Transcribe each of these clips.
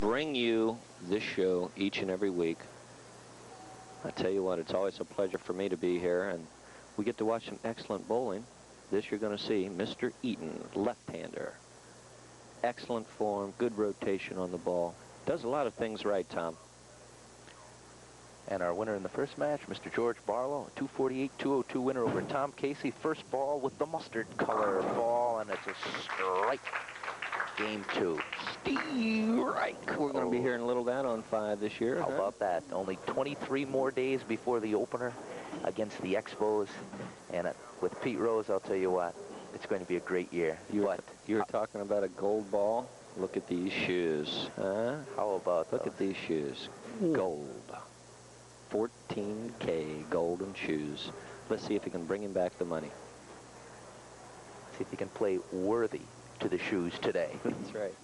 bring you this show each and every week. I tell you what, it's always a pleasure for me to be here, and we get to watch some excellent bowling. This you're going to see, Mr. Eaton, left-hander. Excellent form, good rotation on the ball. Does a lot of things right, Tom. And our winner in the first match, Mr. George Barlow, a 248-202 winner over Tom Casey. First ball with the mustard color ball, and it's a strike. Game 2. Strike. We're going to be hearing a little of that on 5 this year. How about that? Only 23 more days before the opener against the Expos. And with Pete Rose, I'll tell you what, it's going to be a great year. You're talking about a gold ball. Look at these shoes. Huh? How about Look at these shoes. Gold. 14K golden shoes. Let's see if he can bring him back the money. See if he can play worthy to the shoes today. That's right.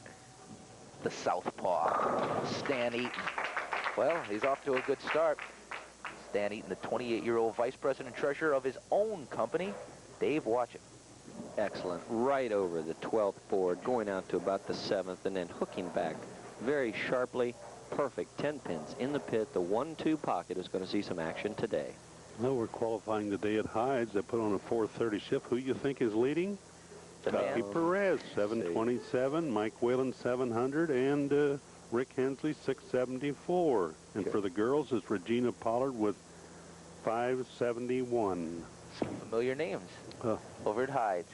The southpaw, Stan Eaton. Well, he's off to a good start. Stan Eaton, the 28-year-old vice president treasurer of his own company. Dave, watch it. Excellent. Right over the 12th board, going out to about the 7th, and then hooking back very sharply. Perfect. 10 pins in the pit. The 1-2 pocket is going to see some action today. Well, we're qualifying today at Hides. They put on a 4:30 shift. Who you think is leading? Tucky Perez, 727. Mike Whalen, 700. And Rick Hensley, 674. And for the girls, it's Regina Pollard with 571. Some familiar names over at Hides.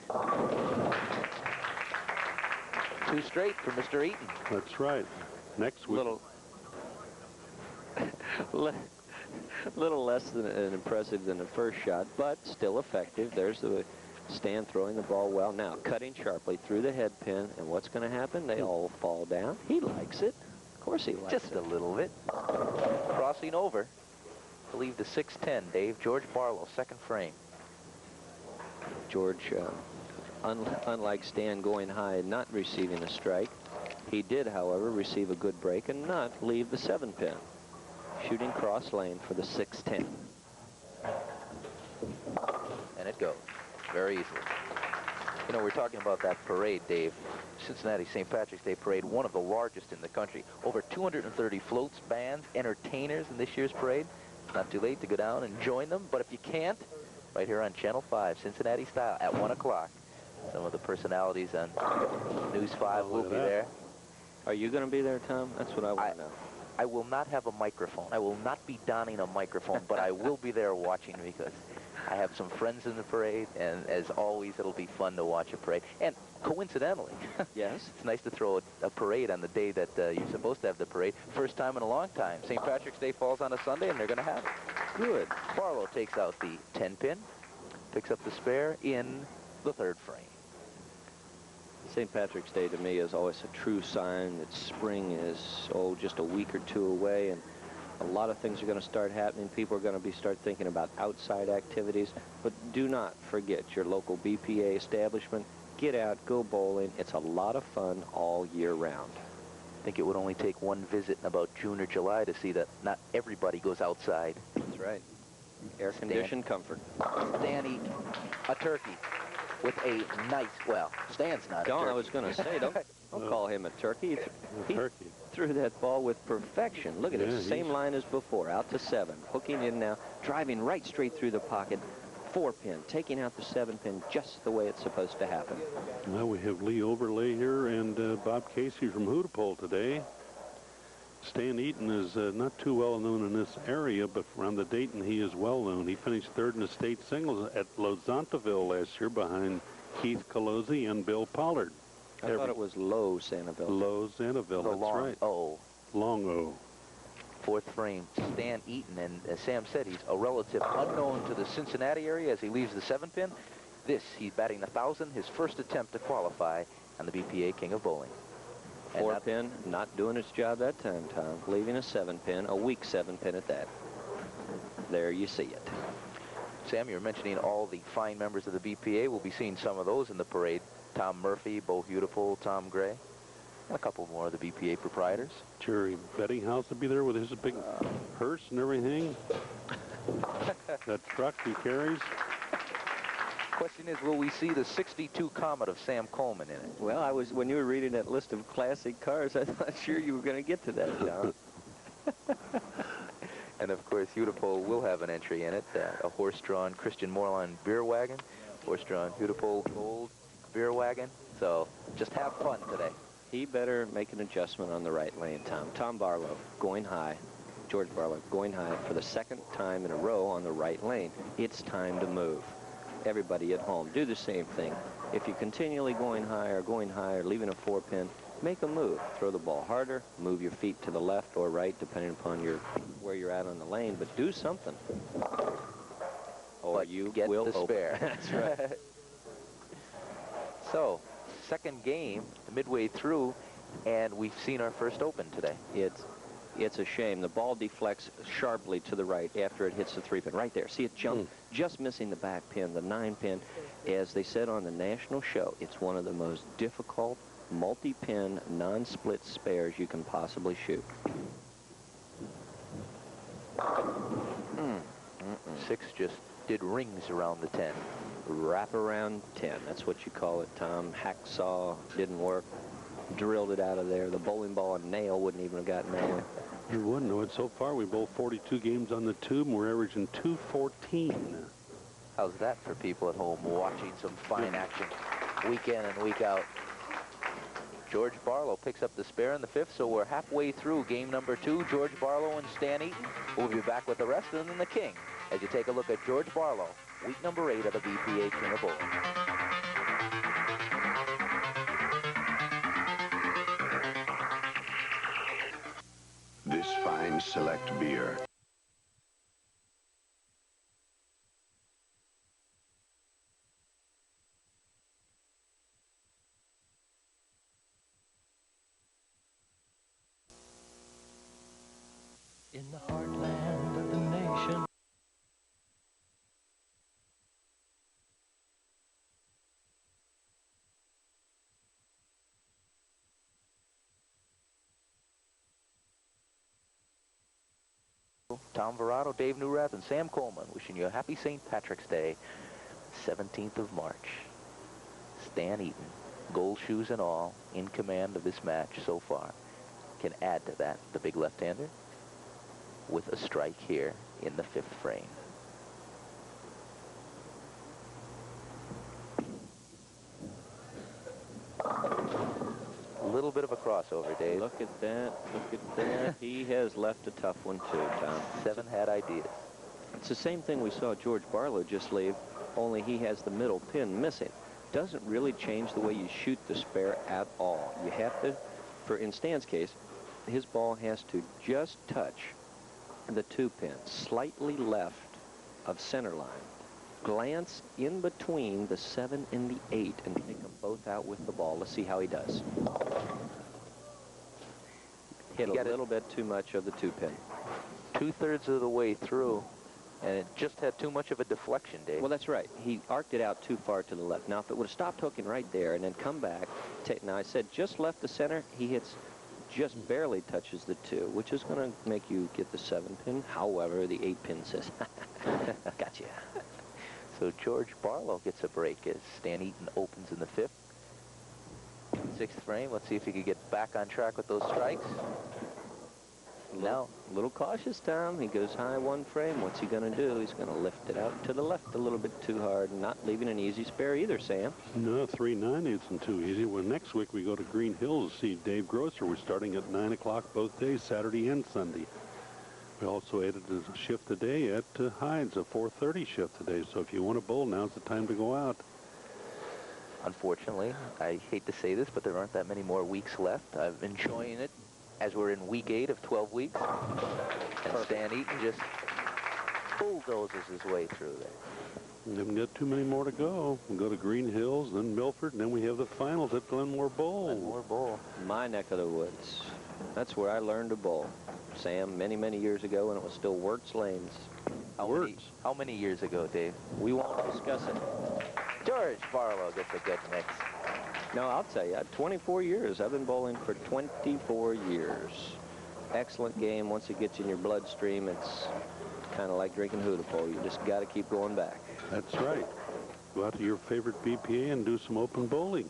2 straight for Mr. Eaton. That's right. Next week. Little less than impressive than the first shot, but still effective. There's the Stan throwing the ball well. Now cutting sharply through the head pin, and what's going to happen? They all fall down. He likes it. Of course he likes it. Just a little bit. Crossing over. I believe the 6'10", Dave. George Barlow, second frame. George, unlike Stan going high and not receiving a strike, he did, however, receive a good break and not leave the 7-pin. Shooting cross lane for the 6'10". And it goes very easily. You know, we're talking about that parade, Dave. Cincinnati St. Patrick's Day parade, one of the largest in the country. Over 230 floats, bands, entertainers in this year's parade. It's not too late to go down and join them, but if you can't, right here on Channel 5, Cincinnati Style, at 1 o'clock. Some of the personalities on News 5 will be there. Are you going to be there, Tom? That's what I want to know. I will not have a microphone. I will not be donning a microphone, but I will be there watching because I have some friends in the parade, and as always, it'll be fun to watch a parade. And coincidentally, yes, it's nice to throw a parade on the day that you're supposed to have the parade. First time in a long time. St. Patrick's Day falls on a Sunday, and they're going to have it. Good. Barlow takes out the 10-pin, picks up the spare in the 3rd frame. St. Patrick's Day to me is always a true sign that spring is, just a week or 2 away, and a lot of things are going to start happening. People are going to start thinking about outside activities, but do not forget your local BPA establishment. Get out, go bowling. It's a lot of fun all year round. I think it would only take one visit in about June or July to see that not everybody goes outside. That's right. Air-conditioned comfort. Stan Eaton, a turkey. With a nice, well, Stan's not a turkey. I was going to say, don't call him a turkey. He threw that ball with perfection. Look at it, same line as before, out to 7. Hooking in now, driving right straight through the pocket. 4-pin, taking out the 7-pin just the way it's supposed to happen. Well, we have Lee Overlay here and Bob Casey from Hudepohl today. Stan Eaton is not too well known in this area, but around the Dayton, he is well known. He finished 3rd in the state singles at Lozantaville last year behind Keith Colozzi and Bill Pollard. I thought it was Low Santaville. Low Santaville, that's long right. O. Long O. 4th frame, Stan Eaton, and as Sam said, he's a relative unknown to the Cincinnati area as he leaves the 7-pin. He's batting 1,000, his first attempt to qualify on the BPA King of Bowling. 4-pin, not doing its job that time, Tom. Leaving a 7-pin, a weak 7-pin at that. There you see it. Sam, you were mentioning all the fine members of the BPA. We'll be seeing some of those in the parade. Tom Murphy, Bo Hudepohl, Tom Gray, and a couple more of the BPA proprietors. Jerry Bettinghouse will be there with his big hearse and everything. That truck he carries. Of Question is, will we see the 62 Comet of Sam Coleman in it? Well, when you were reading that list of classic cars, I thought sure you were going to get to that, Tom. And of course, Hudepohl will have an entry in it, a horse-drawn Christian Moorline beer wagon, horse-drawn Hudepohl Gold beer wagon. So just have fun today. He better make an adjustment on the right lane, Tom. Tom Barlow going high, George Barlow going high for the second time in a row on the right lane. It's time to move. Everybody at home, do the same thing. If you're continually going higher, leaving a 4-pin, make a move. Throw the ball harder, move your feet to the left or right, depending upon where you're at on the lane, but do something. Or but you get will the spare. That's right. So, second game, midway through, and we've seen our first open today. It's a shame. The ball deflects sharply to the right after it hits the 3-pin. Right there. See it jump, just missing the back pin, the 9-pin. As they said on the national show, it's one of the most difficult multi-pin, non-split spares you can possibly shoot. 6 just did rings around the 10. Wrap around 10. That's what you call it, Tom. Hacksaw didn't work. Drilled it out of there. The bowling ball and nail wouldn't even have gotten that way. You wouldn't know it. So far, we bowled 42 games on the tube, and we're averaging 214. How's that for people at home watching some fine action week in and week out? George Barlow picks up the spare in the 5th, so we're halfway through game number 2. George Barlow and Stan Eaton. We'll be back with the rest of them in the King as you take a look at George Barlow, week number 8 of the BPA King of Bowling. This fine select beer. In the heartland of the nation. Tom Verado, Dave Newrath, and Sam Coleman wishing you a happy St. Patrick's Day, 17th of March. Stan Eaton, gold shoes and all, in command of this match so far. Can add to that the big left-hander with a strike here in the 5th frame. A little bit of a crossover, Dave. Look at that. Look at that. He has left a tough one, too, Tom. 7 had ideas. It's the same thing we saw George Barlow just leave, only he has the middle pin missing. Doesn't really change the way you shoot the spare at all. You have to, in Stan's case, his ball has to just touch the 2-pin, slightly left of center line. Glance in between the 7 and the 8 and take them both out with the ball. Let's see how he does. Hit a little bit too much of the 2-pin. 2/3 of the way through, and it just had too much of a deflection, Dave. Well, that's right. He arced it out too far to the left. Now, if it would have stopped hooking right there and then come back, now I said just left the center, he hits just barely touches the 2, which is going to make you get the 7-pin. However, the 8-pin says, gotcha. So George Barlow gets a break as Stan Eaton opens in the 5th. 6th frame. Let's see if he can get back on track with those strikes. No. A little cautious, Tom. He goes high 1 frame. What's he going to do? He's going to lift it out to the left a little bit too hard, not leaving an easy spare either, Sam. No, 3-9 isn't too easy. Well, next week we go to Green Hills to see Dave Grosser. We're starting at 9 o'clock both days, Saturday and Sunday. We also added a shift today at Hyde's, a 4:30 shift today. So if you want to bowl, now's the time to go out. Unfortunately, I hate to say this, but there aren't that many more weeks left. I'm enjoying it as we're in week 8 of 12 weeks. And Stan Eaton just bulldozes his way through there. We haven't got too many more to go. We'll go to Green Hills, then Milford, and then we have the finals at Glenmore Bowl. Glenmore Bowl. My neck of the woods. That's where I learned to bowl, Sam, many, many years ago when it was still Wirtz Lanes. How many years ago, Dave? We won't discuss it. George Barlow gets a good mix. No, I'll tell you, 24 years. I've been bowling for 24 years. Excellent game. Once it gets in your bloodstream, it's kind of like drinking Hudepohl. You just got to keep going back. That's right. Go out to your favorite BPA and do some open bowling.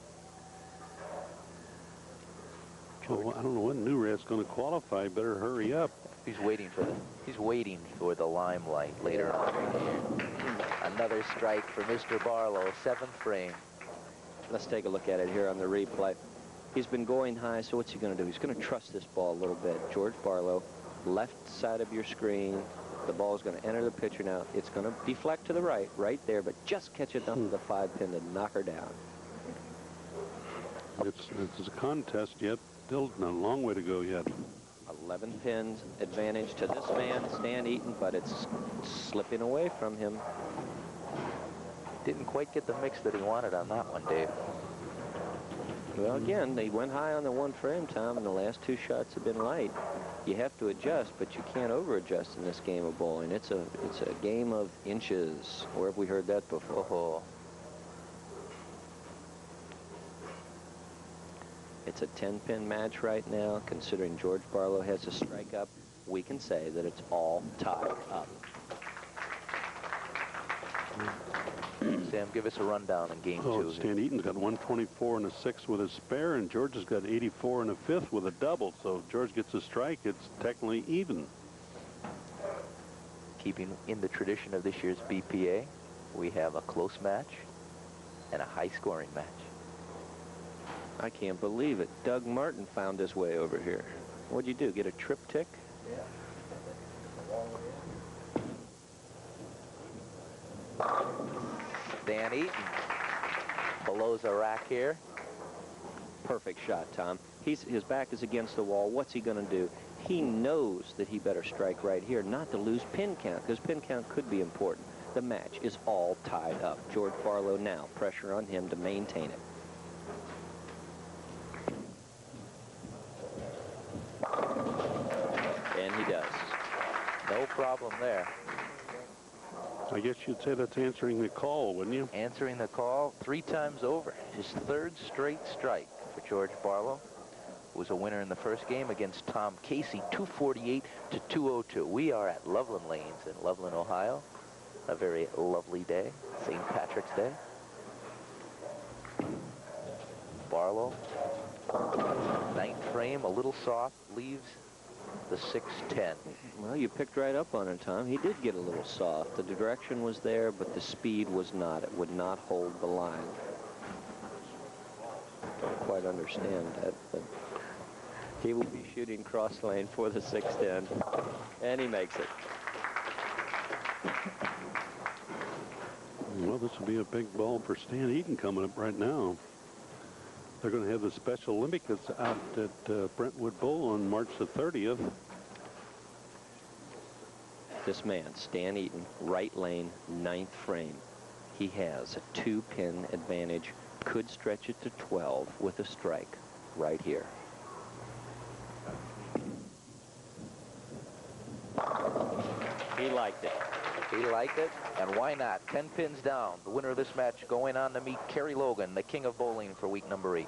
Oh, I don't know when New Rat's going to qualify. Better hurry up. He's waiting for the limelight later on. Another strike for Mr. Barlow, 7th frame. Let's take a look at it here on the replay. He's been going high, so what's he going to do? He's going to trust this ball a little bit. George Barlow, left side of your screen. The ball is going to enter the pitcher now. It's going to deflect to the right there, but just catch it down to the 5-pin to knock her down. It's a contest yet. Still a long way to go yet. 11 pins advantage to this man, Stan Eaton, but it's slipping away from him. Didn't quite get the mix that he wanted on that one, Dave. Well, again, they went high on the 1 frame, Tom, and the last 2 shots have been light. You have to adjust, but you can't over-adjust in this game of bowling. It's a game of inches. Where have we heard that before? Oh. It's a 10-pin match right now. Considering George Barlow has a strike up, we can say that it's all tied up. Sam, give us a rundown in game 2. Stan Eaton's got 124 and a 6 with a spare, and George has got 84 and a 5th with a double. So if George gets a strike, it's technically even. Keeping in the tradition of this year's BPA, we have a close match and a high-scoring match. I can't believe it. Doug Martin found his way over here. What'd you do, get a triptych? Yeah. Dan Eaton below the rack here. Perfect shot, Tom. His back is against the wall. What's he going to do? He knows that he better strike right here, not to lose pin count, because pin count could be important. The match is all tied up. George Barlow now, pressure on him to maintain it. And he does. No problem there. I guess you'd say that's answering the call, wouldn't you? Answering the call 3 times over. His 3rd straight strike for George Barlow. Was a winner in the first game against Tom Casey, 248 to 202. We are at Loveland Lanes in Loveland, Ohio. A very lovely day, St. Patrick's Day. Barlow, 9th frame, a little soft, leaves the 6-10. Well, you picked right up on it, Tom. He did get a little soft. The direction was there, but the speed was not. It would not hold the line. Don't quite understand that, but he will be shooting cross lane for the 6-10, and he makes it. Well, this will be a big ball for Stan Eaton coming up right now. They're going to have the Special Olympics out at Brentwood Bowl on March the 30th. This man, Stan Eaton, right lane, 9th frame. He has a 2-pin advantage, could stretch it to 12 with a strike right here. He liked it. He liked it, and why not? 10 pins down. The winner of this match going on to meet Kerry Logan, the king of bowling for week number 8.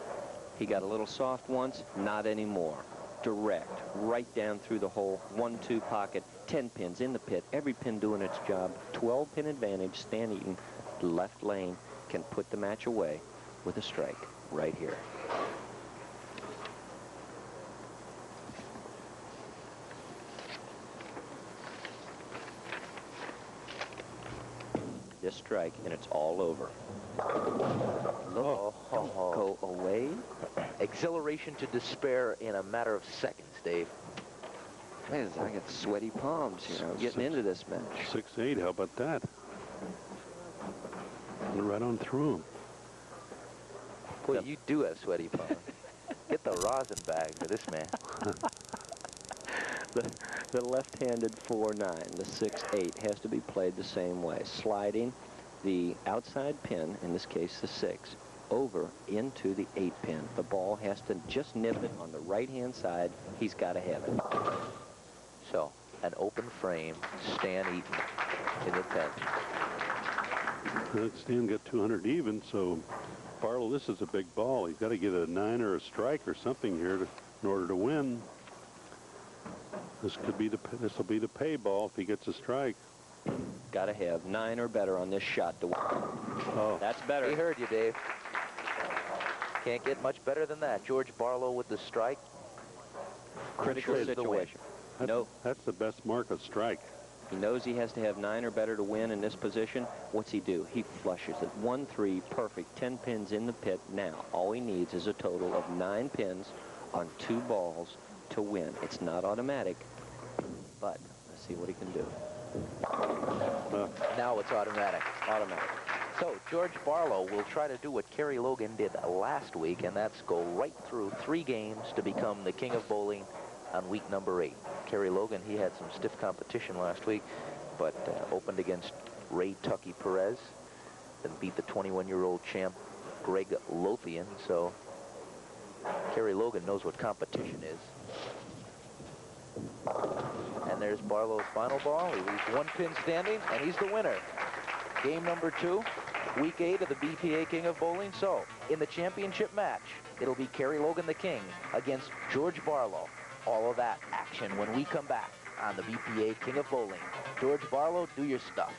He got a little soft once, not anymore. Direct, right down through the hole, 1-2 pocket, 10 pins in the pit, every pin doing its job. 12-pin advantage. Stan Eaton, left lane, can put the match away with a strike right here. This strike, and it's all over. Look, don't go away. Exhilaration to despair in a matter of seconds, Dave. Man, I got sweaty palms, you know, getting into this match. 6-8, how about that? Right on through him. Boy, you do have sweaty palms. Get the rosin bag for this man. The left-handed 4-9, the 6-8, has to be played the same way. Sliding the outside pin, in this case the 6, over into the 8-pin. The ball has to just nip it on the right-hand side. He's got to have it. So, an open frame, Stan Eaton in the 10th. Stan got 200 even, so Barlow, this is a big ball. He's got to get a 9 or a strike or something here in order to win. This will be the pay ball if he gets a strike. Got to have 9 or better on this shot to win. Oh, That's better. He heard you, Dave. Can't get much better than that. George Barlow with the strike. Critical Ensures the win. situation. that's, No. that's the best mark of strike. He knows he has to have 9 or better to win in this position. What's he do? He flushes it. 1-3, perfect. 10 pins in the pit. Now, all he needs is a total of 9 pins on 2 balls to win. It's not automatic, but let's see what he can do. Now it's automatic. Automatic. So George Barlow will try to do what Kerry Logan did last week, and that's go right through 3 games to become the king of bowling on week number 8. Kerry Logan, he had some stiff competition last week, but opened against Ray Tucky Perez, then beat the 21-year-old champ Greg Lothian. So Kerry Logan knows what competition is. And there's Barlow's final ball. He leaves 1 pin standing, and he's the winner. Game number 2, week 8 of the BPA King of Bowling. So in the championship match, it'll be Kerry Logan the king against George Barlow. All of that action when we come back on the BPA King of Bowling. George Barlow, do your stuff.